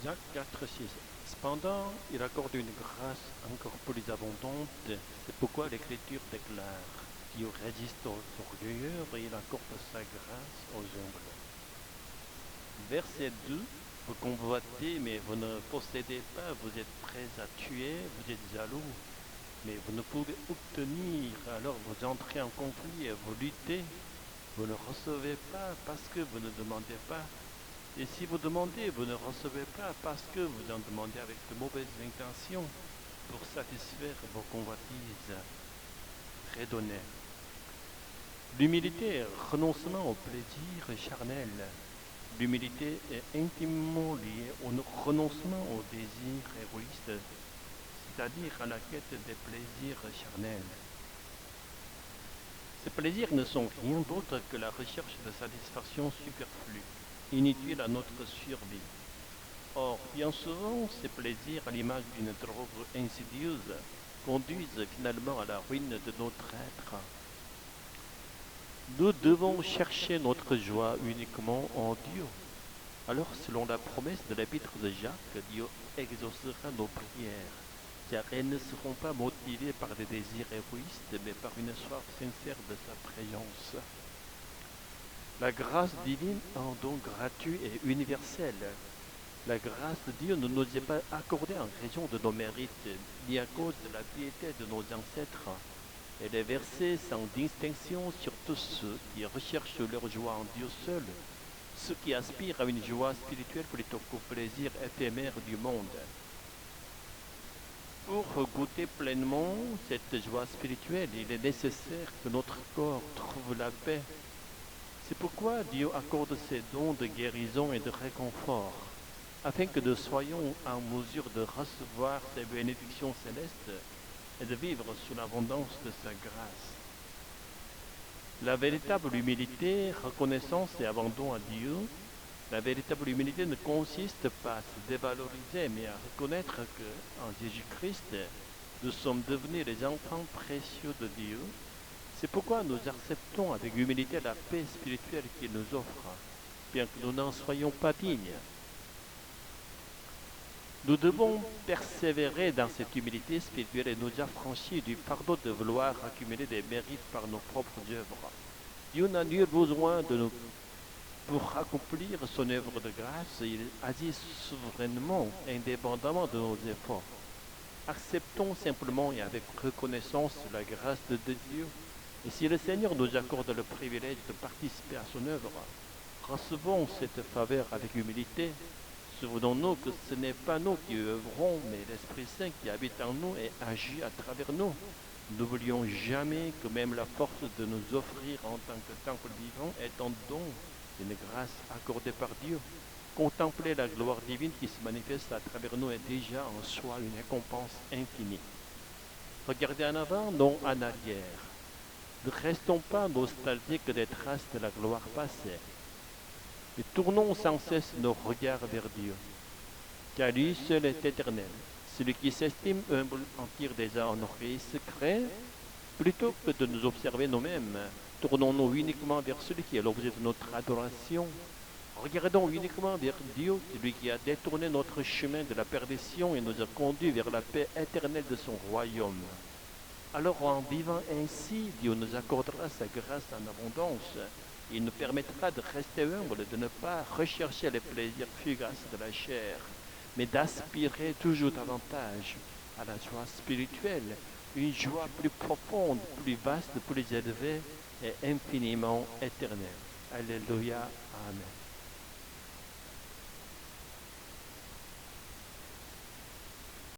Jacques 4,6. Cependant, il accorde une grâce encore plus abondante. C'est pourquoi l'Écriture déclare: Dieu résiste aux orgueilleux et il accorde sa grâce aux humbles. Verset 2. Vous convoitez, mais vous ne possédez pas. Vous êtes prêts à tuer, vous êtes jaloux, mais vous ne pouvez obtenir. Alors vous entrez en conflit et vous luttez. Vous ne recevez pas parce que vous ne demandez pas. Et si vous demandez, vous ne recevez pas parce que vous en demandez avec de mauvaises intentions pour satisfaire vos convoitises. Redonnez. L'humilité est renoncement au plaisir charnel. L'humilité est intimement liée au renoncement au désir égoïste, c'est-à-dire à la quête des plaisirs charnels. Ces plaisirs ne sont rien d'autre que la recherche de satisfaction superflue, inutile à notre survie. Or, bien souvent, ces plaisirs, à l'image d'une drogue insidieuse, conduisent finalement à la ruine de notre être. Nous devons chercher notre joie uniquement en Dieu. Alors, selon la promesse de l'épître de Jacques, Dieu exaucera nos prières, car elles ne seront pas motivées par des désirs égoïstes, mais par une soif sincère de sa présence. La grâce divine est un don gratuit et universel. La grâce de Dieu ne nous est pas accordée en raison de nos mérites, ni à cause de la piété de nos ancêtres. Elle est versée sans distinction sur tous ceux qui recherchent leur joie en Dieu seul, ceux qui aspirent à une joie spirituelle plutôt qu'au plaisir éphémère du monde. Pour goûter pleinement cette joie spirituelle, il est nécessaire que notre corps trouve la paix. C'est pourquoi Dieu accorde ces dons de guérison et de réconfort, afin que nous soyons en mesure de recevoir ces bénédictions célestes et de vivre sous l'abondance de sa grâce. La véritable humilité, reconnaissance et abandon à Dieu, la véritable humilité ne consiste pas à se dévaloriser, mais à reconnaître que, en Jésus-Christ, nous sommes devenus les enfants précieux de Dieu. C'est pourquoi nous acceptons avec humilité la paix spirituelle qu'il nous offre, bien que nous n'en soyons pas dignes. Nous devons persévérer dans cette humilité spirituelle et nous affranchir du fardeau de vouloir accumuler des mérites par nos propres œuvres. Dieu n'a nul besoin de nous pour accomplir son œuvre de grâce. Il agit souverainement, indépendamment de nos efforts. Acceptons simplement et avec reconnaissance la grâce de Dieu. Et si le Seigneur nous accorde le privilège de participer à son œuvre, recevons cette faveur avec humilité. Souvenons-nous que ce n'est pas nous qui œuvrons, mais l'Esprit Saint qui habite en nous et agit à travers nous. N'oublions jamais que même la force de nous offrir en tant que temple vivant est un don, une grâce accordée par Dieu. Contempler la gloire divine qui se manifeste à travers nous est déjà en soi une récompense infinie. Regardez en avant, non en arrière. Ne restons pas nostalgiques des traces de la gloire passée. Et tournons sans cesse nos regards vers Dieu, car lui seul est éternel. Celui qui s'estime humble en tire déjà un orgueil secret. Plutôt que de nous observer nous-mêmes, tournons-nous uniquement vers celui qui est l'objet de notre adoration. Regardons uniquement vers Dieu, celui qui a détourné notre chemin de la perdition et nous a conduits vers la paix éternelle de son royaume. Alors en vivant ainsi, Dieu nous accordera sa grâce en abondance. Il nous permettra de rester humbles, de ne pas rechercher les plaisirs fugaces de la chair, mais d'aspirer toujours davantage à la joie spirituelle, une joie plus profonde, plus vaste, plus élevée et infiniment éternelle. Alléluia. Amen.